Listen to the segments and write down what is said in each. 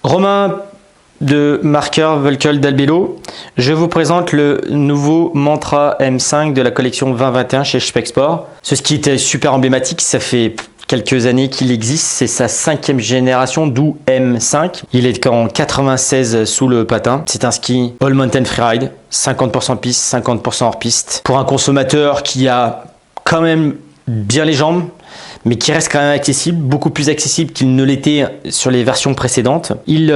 Romain de marqueur Volkel d'Albello. Je vous présente le nouveau Mantra M5 de la collection 2021 chez Speck Sport. Ce ski était super emblématique, ça fait quelques années qu'il existe, c'est sa 5e génération, d'où M5. Il est en 96 sous le patin. C'est un ski all mountain freeride, 50% piste, 50% hors piste. Pour un consommateur qui a quand même bien les jambes, mais qui reste quand même accessible, beaucoup plus accessible qu'il ne l'était sur les versions précédentes. Il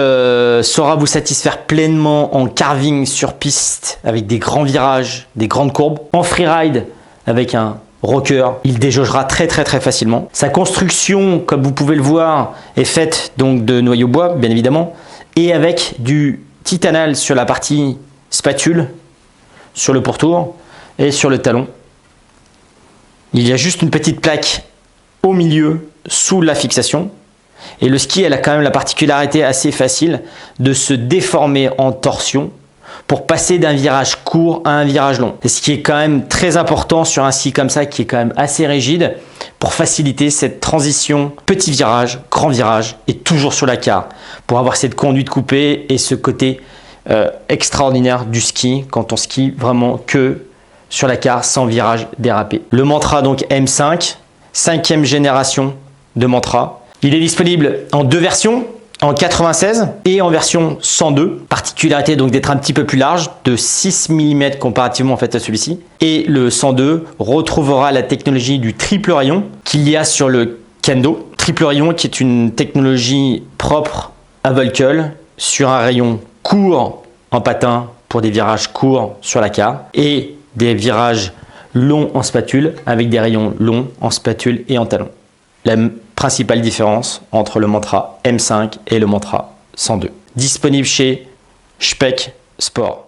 saura vous satisfaire pleinement en carving sur piste, avec des grands virages, des grandes courbes. En freeride, avec un rocker, il déjaugera très facilement. Sa construction, comme vous pouvez le voir, est faite donc de noyaux bois, bien évidemment, et avec du titanal sur la partie spatule, sur le pourtour et sur le talon. Il y a juste une petite plaque au milieu, sous la fixation. Et le ski, elle a quand même la particularité assez facile de se déformer en torsion pour passer d'un virage court à un virage long. Et ce qui est quand même très important sur un ski comme ça, qui est quand même assez rigide, pour faciliter cette transition petit virage, grand virage, et toujours sur la carre, pour avoir cette conduite coupée et ce côté extraordinaire du ski, quand on skie vraiment que sur la carre, sans virage dérapé. Le Mantra donc M5, 5e génération de Mantra. Il est disponible en deux versions, en 96 et en version 102. Particularité donc d'être un petit peu plus large, de 6 mm comparativement en fait à celui-ci. Et le 102 retrouvera la technologie du triple rayon qu'il y a sur le Kendo. Triple rayon qui est une technologie propre à Volkel sur un rayon court en patin pour des virages courts sur la carre et des virages long en spatule avec des rayons longs en spatule et en talon. La principale différence entre le Mantra M5 et le Mantra 102. Disponible chez Speck Sport.